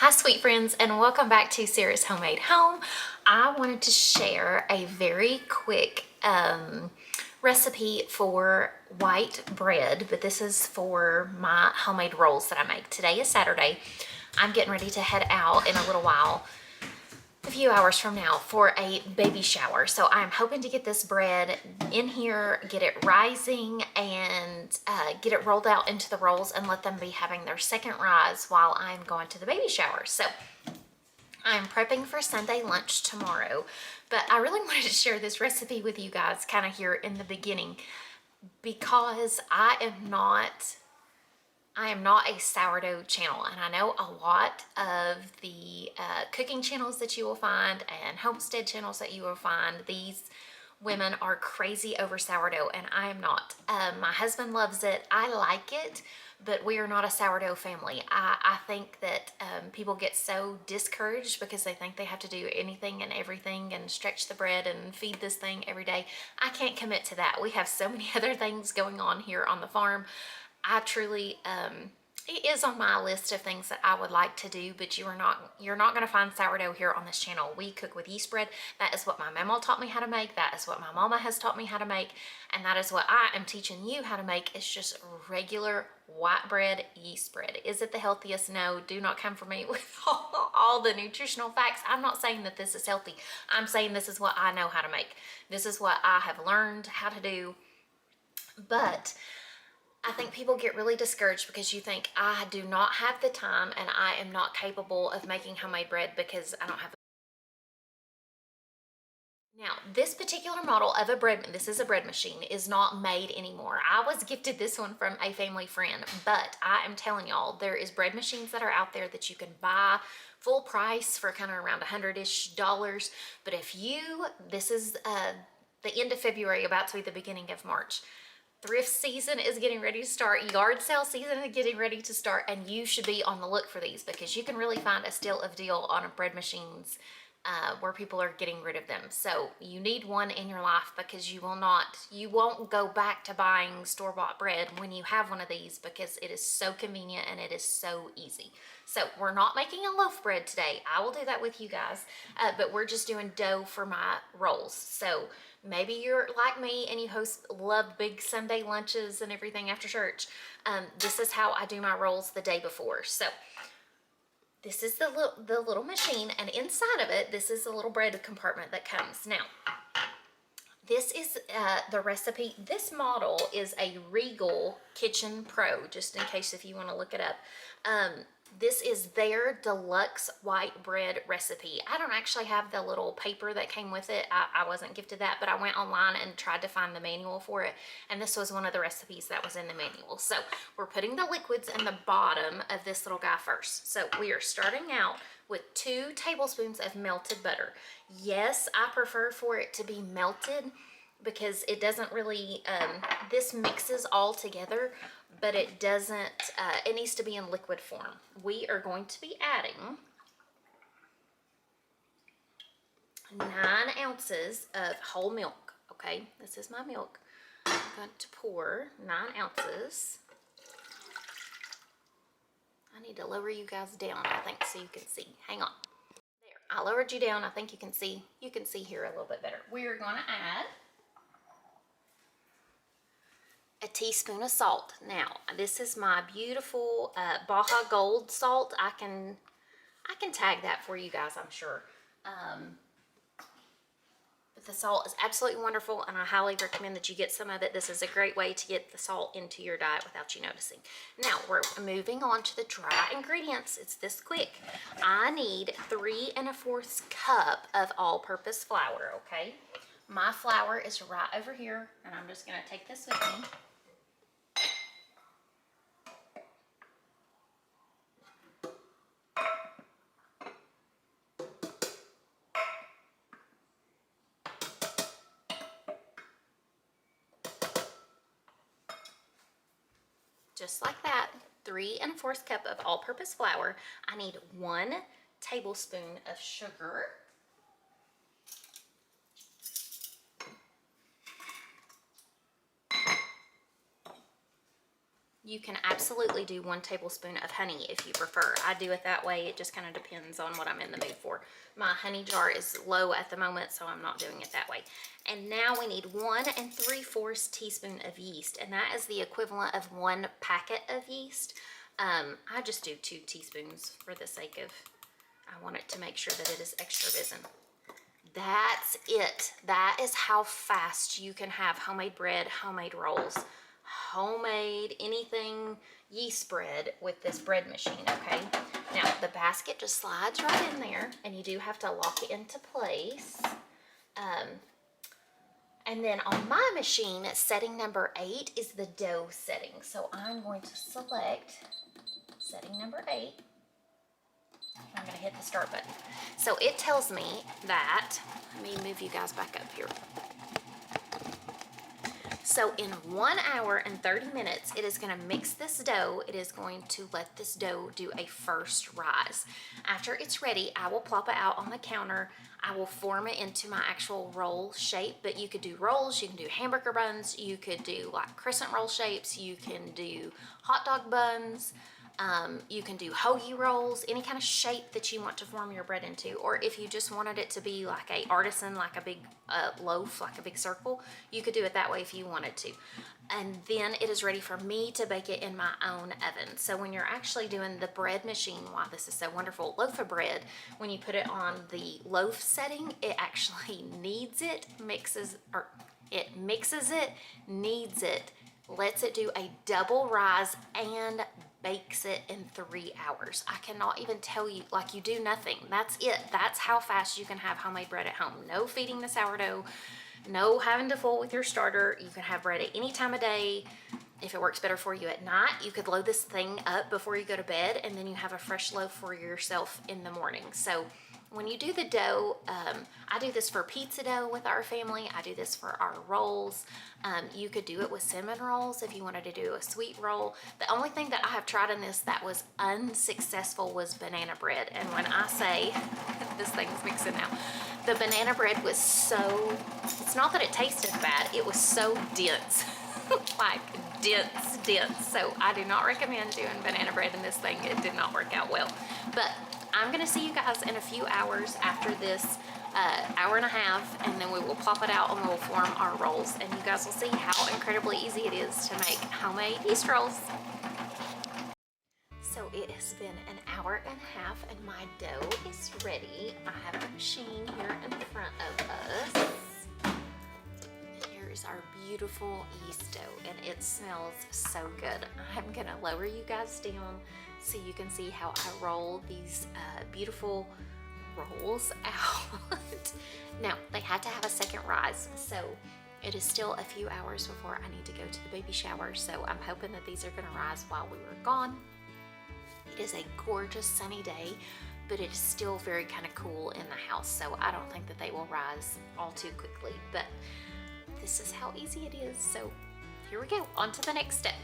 Hi sweet friends, and welcome back to Sarah's Homemade Home. I wanted to share a very quick recipe for white bread, but this is for my homemade rolls that I make. Today is Saturday. I'm getting ready to head out in a little while, a few hours from now, for a baby shower. So I'm hoping to get this bread in here, get it rising, and get it rolled out into the rolls and let them be having their second rise while I'm going to the baby shower. So I'm prepping for Sunday lunch tomorrow, but I really wanted to share this recipe with you guys kind of here in the beginning because I am not a sourdough channel, and I know a lot of the cooking channels that you will find and homestead channels that you will find, these women are crazy over sourdough, and I am not. My husband loves it. I like it, but we are not a sourdough family. I think that people get so discouraged because they think they have to do anything and everything and stretch the bread and feed this thing every day. I can't commit to that. We have so many other things going on here on the farm. I truly, it is on my list of things that I would like to do, but you're not going to find sourdough here on this channel. We cook with yeast bread. That is what my mama taught me how to make. That is what my mama has taught me how to make. And that is what I am teaching you how to make. It's just regular white bread, yeast bread. Is it the healthiest? No. Do not come for me with all the nutritional facts. I'm not saying that this is healthy. I'm saying this is what I know how to make. This is what I have learned how to do. But I think people get really discouraged because you think, I do not have the time and I am not capable of making homemade bread because I don't have. Now, this particular model of this is a bread machine, is not made anymore. I was gifted this one from a family friend, but I am telling y'all, there is bread machines that are out there that you can buy full price for kind of around $100-ish. But this is the end of February, about to be the beginning of March. Thrift season is getting ready to start. Yard sale season is getting ready to start, and you should be on the look for these because you can really find a steal of deal on bread machines where people are getting rid of them. So you need one in your life because you won't go back to buying store-bought bread when you have one of these because it is so convenient and it is so easy. So we're not making a loaf bread today. I will do that with you guys, but we're just doing dough for my rolls. So maybe you're like me and you love big Sunday lunches and everything after church. This is how I do my rolls the day before. So this is the little machine, and inside of it, this is the little bread compartment that comes. Now, this is the recipe. This model is a Regal Kitchen Pro, just in case if you want to look it up. This is their deluxe white bread recipe. I don't actually have the little paper that came with it. I wasn't gifted that, but I went online and tried to find the manual for it, and this was one of the recipes that was in the manual. So we're putting the liquids in the bottom of this little guy first. So we are starting out with 2 tablespoons of melted butter. Yes, I prefer for it to be melted because it doesn't really, this mixes all together, but it doesn't, it needs to be in liquid form. We are going to be adding 9 ounces of whole milk, okay? This is my milk. I'm going to pour 9 ounces. I need to lower you guys down, I think, so you can see. Hang on. There, I lowered you down. I think you can see here a little bit better. We are going to add a teaspoon of salt. Now, this is my beautiful Baja Gold salt. I can tag that for you guys, I'm sure. But the salt is absolutely wonderful, and I highly recommend that you get some of it. This is a great way to get the salt into your diet without you noticing. Now, we're moving on to the dry ingredients. It's this quick. I need 3 1/4 cup of all-purpose flour, okay? My flour is right over here, and I'm just going to take this with me. Just like that, 3 1/4 cup of all-purpose flour. I need 1 tablespoon of sugar. You can absolutely do 1 tablespoon of honey if you prefer. I do it that way. It just kind of depends on what I'm in the mood for. My honey jar is low at the moment, so I'm not doing it that way. And now we need 1 3/4 teaspoon of yeast, and that is the equivalent of 1 packet of yeast. I just do 2 teaspoons for the sake of, I want it to make sure that it is extra risen. That's it. That is how fast you can have homemade bread, homemade rolls, homemade anything yeast bread with this bread machine, okay? Now, the basket just slides right in there, and you do have to lock it into place. And then on my machine, setting number 8 is the dough setting. So I'm going to select setting number 8. I'm going to hit the start button. So it tells me that, let me move you guys back up here. So in 1 hour and 30 minutes, it is going to mix this dough. It is going to let this dough do a first rise. After it's ready, I will plop it out on the counter. I will form it into my actual roll shape, but you could do rolls, you can do hamburger buns, you could do like crescent roll shapes, you can do hot dog buns, you can do hoagie rolls, any kind of shape that you want to form your bread into. Or if you just wanted it to be like a artisan, like a big loaf, like a big circle, you could do it that way if you wanted to. And then it is ready for me to bake it in my own oven. So when you're actually doing the bread machine, why this is so wonderful, loaf of bread, when you put it on the loaf setting, it actually kneads it, mixes it, kneads it, lets it do a double rise, and bakes it in 3 hours. I cannot even tell you, like, you do nothing. That's it. That's how fast you can have homemade bread at home. No feeding the sourdough, no having to fool with your starter. You can have bread at any time of day. If it works better for you at night, you could load this thing up before you go to bed, and then you have a fresh loaf for yourself in the morning. So when you do the dough, I do this for pizza dough with our family. I do this for our rolls. You could do it with cinnamon rolls if you wanted to do a sweet roll. The only thing that I have tried in this that was unsuccessful was banana bread. And when I say, this thing's mixing now, the banana bread was so, it's not that it tasted bad, it was so dense. Like dense. So I do not recommend doing banana bread in this thing. It did not work out well. But I'm gonna see you guys in a few hours after this hour and a half, and then we will plop it out and we'll form our rolls, and you guys will see how incredibly easy it is to make homemade yeast rolls. So it has been an hour and a half and my dough is ready. I have a machine here in front of us. Here is our beautiful yeast dough, and it smells so good. I'm gonna lower you guys down so you can see how I roll these beautiful rolls out. Now, they had to have a second rise, so it is still a few hours before I need to go to the baby shower, so I'm hoping that these are gonna rise while we were gone. It is a gorgeous sunny day, but it is still very kind of cool in the house, so I don't think that they will rise all too quickly, but this is how easy it is. So here we go, on to the next step.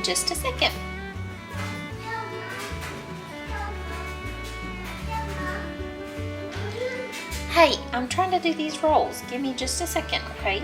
just a second. Hey, I'm trying to do these rolls. Give me just a second, okay?